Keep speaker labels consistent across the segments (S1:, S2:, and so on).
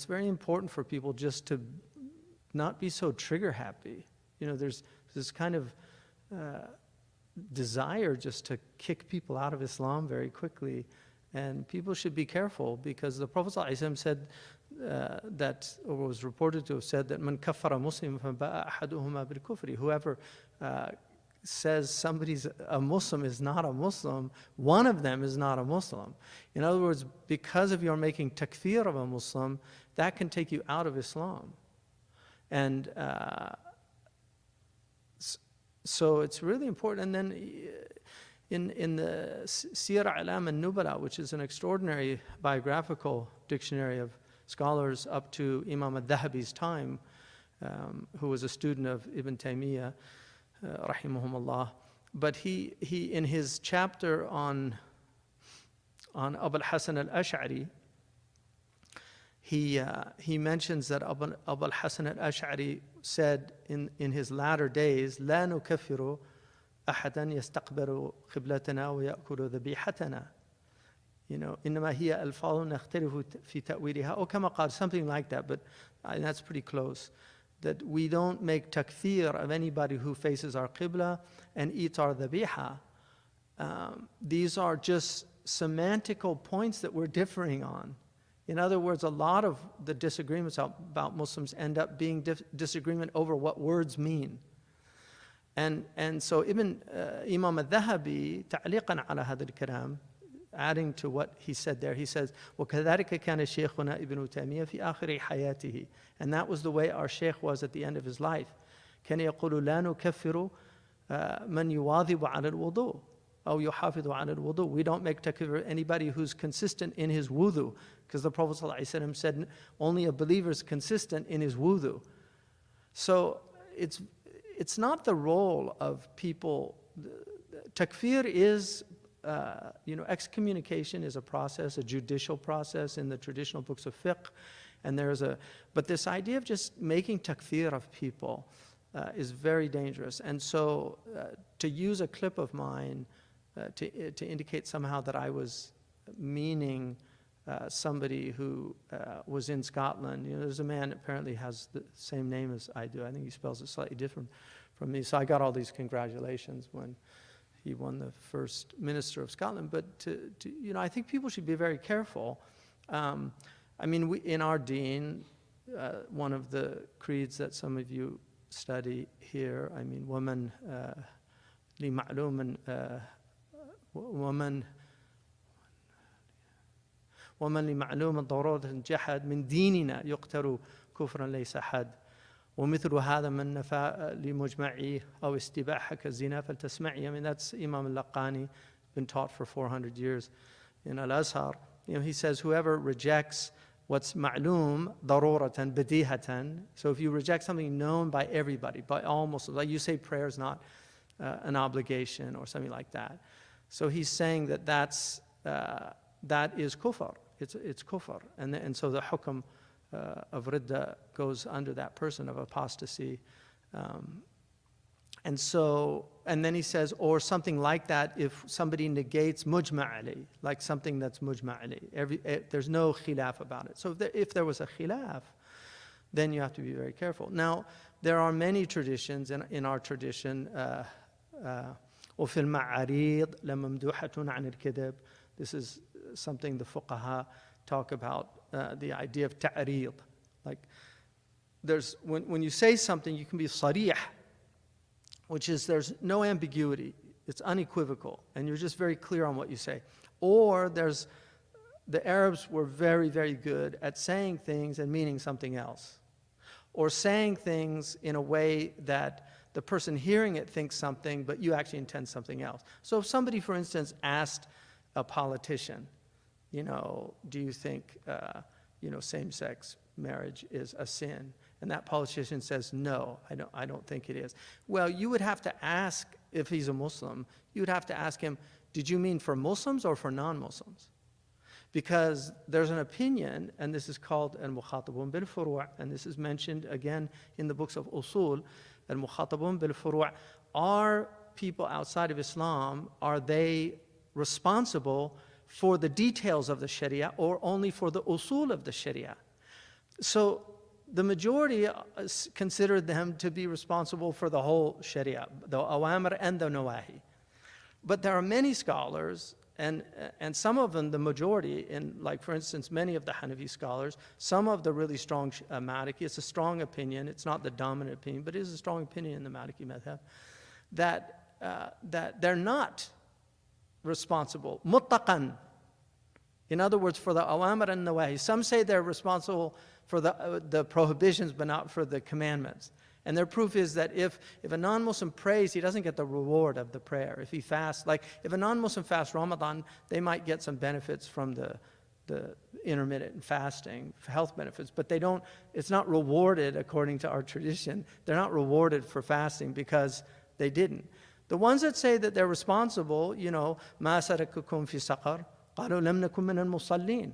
S1: it's very important for people just to not be so trigger happy. There's this kind of desire just to kick people out of Islam very quickly. And people should be careful, because the Prophet ﷺ said that, or was reported to have said that, "Man kaffara muslim faba'a ahaduhuma bil kufri." Whoever says somebody's a Muslim is not a Muslim, one of them is not a Muslim. In other words, because of your making takfir of a Muslim, that can take you out of Islam. And so it's really important. And then in the Siyar A'lam al-Nubala, which is an extraordinary biographical dictionary of scholars up to Imam al-Dhahabi's time, who was a student of Ibn Taymiyyah, rahimahumullah. But he in his chapter on Abu al-Hasan al-Ash'ari, he mentions that Abu al-Hasan al-Ash'ari said in his latter days, "La nukaffiru ahadan yastaqbilu qiblatana wa ya'kulu dhabihatana." إنما هي ألفاظ نختلف في تأويلها أو كما قال, something like that, but that's pretty close. That we don't make takfir of anybody who faces our qibla and eats our dhabiha. These are just semantical points that we're differing on. In other words, a lot of the disagreements about Muslims end up being disagreement over what words mean. And so Imam al-Dhahabi, ta'liqan ala hadha al-kalam, adding to what he said there, he says, وَكَذَلِكَ كَانَ شَيْخُنَا ابْنُ تَيْمِيَّةَ فِي آخِرِ حَيَاتِهِ. And that was the way our sheikh was at the end of his life. كَانَ يَقُولُ لَا نُكَفِّرُ مَنْ يُوَاظِبُ عَلَى الْوُضُوءِ أو يُحَافِظُ عَلى الْوُضُوءِ. We don't make takfir anybody who's consistent in his wudu, because the Prophet ﷺ said only a believer is consistent in his wudu. So it's not the role of people. Takfir is excommunication is a process, a judicial process in the traditional books of fiqh, and but this idea of just making takfir of people is very dangerous. And so to use a clip of mine to indicate somehow that I was meaning somebody who was in Scotland, there's a man apparently has the same name as I do. I think he spells it slightly different from me. So I got all these congratulations when he won the first minister of Scotland. But I think people should be very careful. In our Deen, one of the creeds that some of you study here, woman li ma'lum woman لمعلوم ضرورة جحد من ديننا يقتل كفرا ليس حد ومثل هذا من نفى لمجمعي أو استباحة كالزنا فلتسمعي. That's Imam al-Laqani, been taught for 400 years in Al-Azhar. He says whoever rejects what's ma'lum ضرورة بديهة, so if you reject something known by everybody, by all Muslims, like you say prayer is not an obligation or something like that. So he's saying that is kufr. It's kufr. And so the hukm of ridda goes under that person of apostasy. And then he says, or something like that, if somebody negates mujma'ali, like something that's mujma'ali. There's no khilaf about it. So if there was a khilaf, then you have to be very careful. Now, there are many traditions in our tradition. وفي المعاريض لممدوحة عن الكذب. This is something the fuqaha talk about, the idea of ta'reed. Like, when you say something, you can be sarih, which is there's no ambiguity, it's unequivocal, and you're just very clear on what you say. Or the Arabs were very, very good at saying things and meaning something else, or saying things in a way that the person hearing it thinks something, but you actually intend something else. So if somebody, for instance, asked a politician, do you think, same-sex marriage is a sin? And that politician says, no, I don't think it is. Well, you would have to ask, if he's a Muslim, you would have to ask him, did you mean for Muslims or for non-Muslims? Because there's an opinion, and this is called al-mukhatabun bil-furu', and this is mentioned again in the books of usul. Al-mukhatabun bil-furu', are people outside of Islam, are they responsible for the details of the Sharia or only for the usul of the Sharia? So the majority considered them to be responsible for the whole Sharia, the awamir and the nawahi. But there are many scholars, and some of them, the majority, like for instance, many of the Hanafi scholars, some of the really strong Maliki, it's a strong opinion, it's not the dominant opinion, but it is a strong opinion in the Maliki madhab, that they're not responsible, muttaqan. In other words, for the awamir and nawahi. Some say they're responsible for the prohibitions, but not for the commandments. And their proof is that if a non-Muslim prays, he doesn't get the reward of the prayer. If he fasts, like if a non-Muslim fasts Ramadan, they might get some benefits from the intermittent fasting, health benefits, but it's not rewarded according to our tradition. They're not rewarded for fasting because they didn't. The ones that say that they're responsible, مَا سَرَكُكُمْ فِي سَقَرٍ قَالُوا لَمْ نَكُنْ مِنَ الْمُصَلِّينَ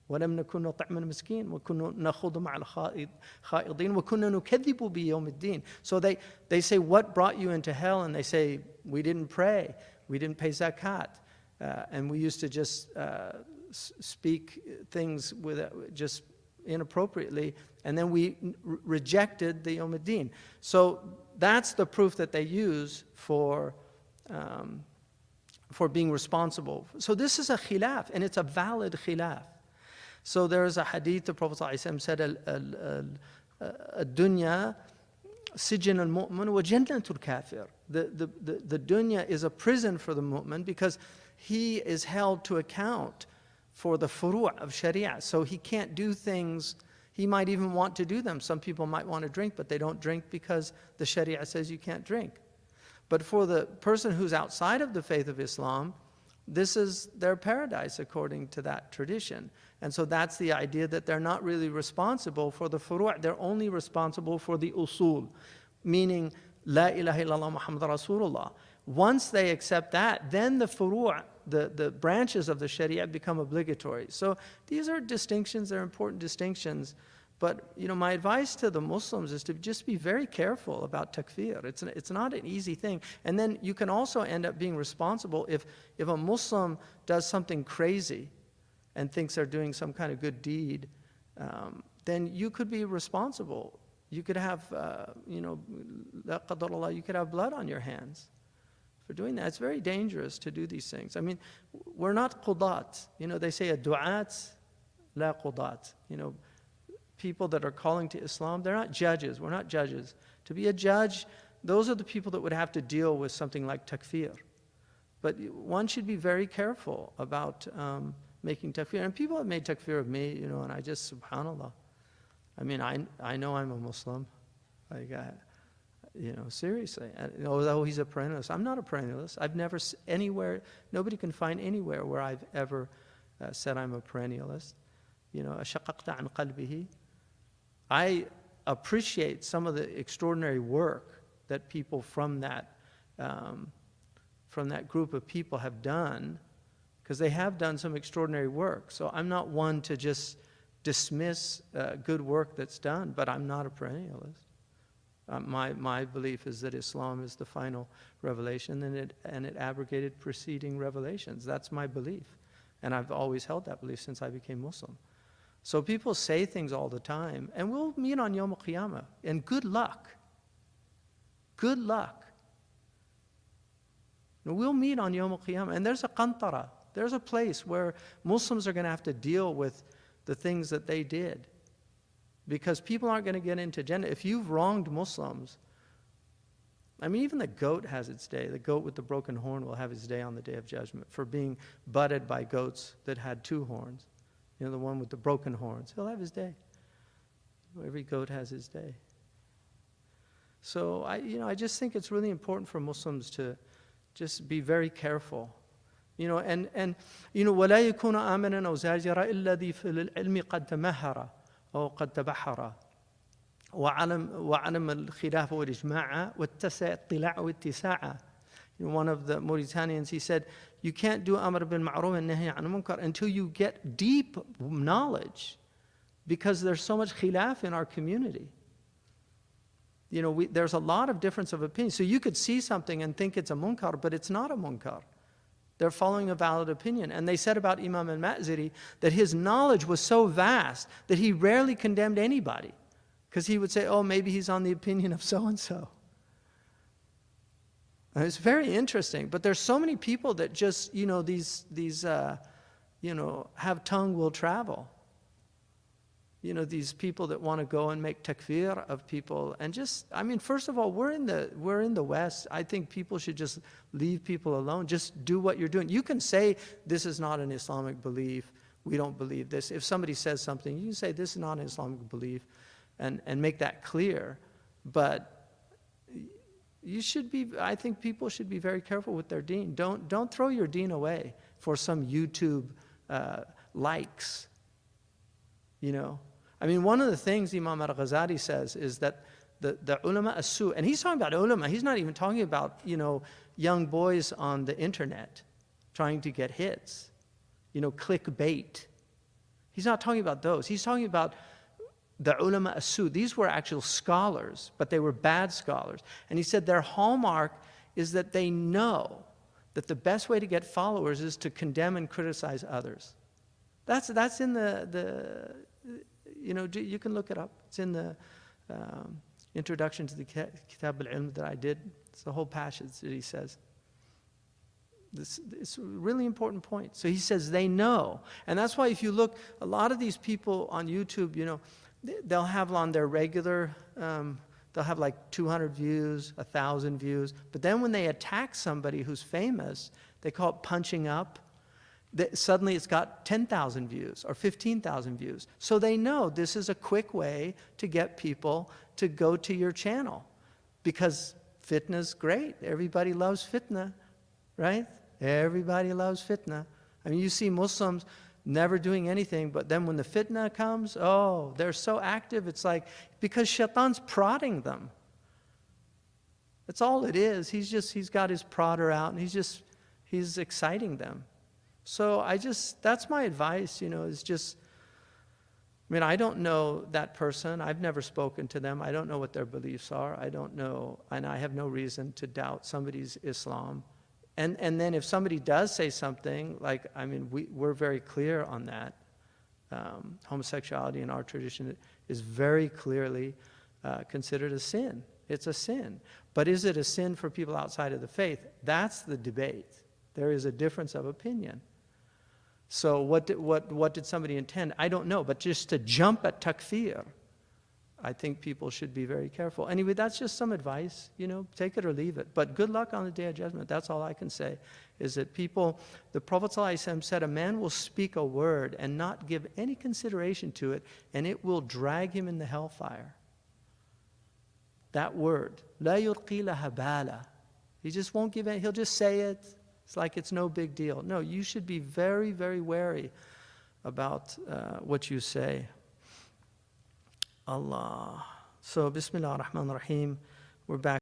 S1: وَلَمْ نَكُنْ نُطْعِمُ الْمِسْكِينَ وَكُنَّا نَخُوضُ مَعَ الْخَائِضِينَ وَكُنَّا نُكَذِّبُ بِيَوْمِ الدِّينِ. So they say, what brought you into hell? And they say, we didn't pray, we didn't pay zakat, and we used to just speak things just inappropriately, and then we rejected the Yawm ad-Din. So that's the proof that they use for being responsible. So this is a khilaf, and it's a valid khilaf. So there is a hadith, the Prophet ﷺ said, "Dunya sijin al-mu'min wa jannatul kafir." The dunya is a prison for the mu'min because he is held to account for the furu' of sharia. So he can't do things, he might even want to do them. Some people might want to drink, but they don't drink because the sharia says you can't drink. But for the person who's outside of the faith of Islam, this is their paradise according to that tradition. And so that's the idea that they're not really responsible for the furu', they're only responsible for the usul, meaning La ilaha illallah Muhammad Rasulullah. Once they accept that, then the furu', the branches of the sharia become obligatory. So these are distinctions, they're important distinctions. But my advice to the Muslims is to just be very careful about takfir. It's not an easy thing. And then you can also end up being responsible if a Muslim does something crazy and thinks they're doing some kind of good deed, then you could be responsible. You could have, la qadar Allah, you could have blood on your hands for doing that. It's very dangerous to do these things. I mean, we're not qudat. They say a du'at, la qudat. People that are calling to Islam, they're not judges. We're not judges. To be a judge, those are the people that would have to deal with something like takfir. But one should be very careful about making takfir. And people have made takfir of me, and I just, subhanAllah. I mean, I know I'm a Muslim. Seriously. Although he's a perennialist. I'm not a perennialist. I've never anywhere, nobody can find anywhere where I've ever said I'm a perennialist. أشققت عن قلبه. I appreciate some of the extraordinary work that people from that group of people have done, because they have done some extraordinary work. So I'm not one to just dismiss good work that's done, but I'm not a perennialist. My belief is that Islam is the final revelation, and it abrogated preceding revelations. That's my belief, and I've always held that belief since I became Muslim. So people say things all the time, and we'll meet on Yawm al-Qiyamah, and good luck. Good luck. We'll meet on Yawm al-Qiyamah, and there's a qantara. There's a place where Muslims are going to have to deal with the things that they did. Because people aren't going to get into Jannah. If you've wronged Muslims, I mean, even the goat has its day. The goat with the broken horn will have his day on the Day of Judgment for being butted by goats that had two horns. The one with the broken horns. He'll have his day. Every goat has his day. So I just think it's really important for Muslims to just be very careful. وَلَا يَكُونَ آمِنًا أَوْ زَاجِرًا إِلَّا ذِي فِي الْعِلْمِ قَدْ تَمَهَّرَ أو قد تبحر وعلم الخلاف والإجماع واتسع اطلاع واتساع. One of the Mauritanians, he said, you can't do amr bil ma'ruf and nahy an munkar until you get deep knowledge, because there's so much khilaf in our community. There's a lot of difference of opinion. So you could see something and think it's a munkar, but it's not a munkar. They're following a valid opinion. And they said about Imam al-Ma'ziri that his knowledge was so vast that he rarely condemned anybody, because he would say, oh, maybe he's on the opinion of so-and-so. And it's very interesting. But there's so many people that just, have tongue will travel. These people that want to go and make takfir of people. And first of all, we're in the West. I think people should just leave people alone. Just do what you're doing. You can say, this is not an Islamic belief. We don't believe this. If somebody says something, you can say, this is not an Islamic belief, and make that clear. But I think people should be very careful with their deen. Don't throw your deen away for some YouTube likes. One of the things Imam al-Ghazali says is that the ulama as-su, and he's talking about ulama, he's not even talking about, young boys on the internet trying to get hits, clickbait. He's not talking about those. He's talking about the ulama as-su. These were actual scholars, but they were bad scholars. And he said their hallmark is that they know that the best way to get followers is to condemn and criticize others. That's in you can look it up. It's in the introduction to the Kitab al-Ilm that I did. It's the whole passage that he says. It's a really important point. So he says they know. And that's why if you look, a lot of these people on YouTube, they'll have on their regular, they'll have like 200 views, 1,000 views. But then when they attack somebody who's famous, they call it punching up. Suddenly it's got 10,000 views or 15,000 views. So they know this is a quick way to get people to go to your channel, because fitna's great. Everybody loves fitna, right? Everybody loves fitna. You see Muslims never doing anything, but then when the fitna comes, oh, they're so active. It's like, because shaitan's prodding them. That's all it is. He's got his prodder out, and he's exciting them. So that's my advice, is just, I don't know that person. I've never spoken to them. I don't know what their beliefs are. I don't know, and I have no reason to doubt somebody's Islam. And then if somebody does say something, we're very clear on that. Homosexuality in our tradition is very clearly considered a sin. It's a sin. But is it a sin for people outside of the faith? That's the debate. There is a difference of opinion. So what did somebody intend? I don't know. But just to jump at takfir, I think people should be very careful. Anyway, that's just some advice, take it or leave it. But good luck on the Day of Judgment. That's all I can say, is that the Prophet ﷺ said, a man will speak a word and not give any consideration to it, and it will drag him in the hellfire. That word, la yulqi laha bala. He just won't give it, he'll just say it. It's like it's no big deal. No, you should be very, very wary about what you say. Allah. So, Bismillah ar-Rahman ar-Rahim. We're back.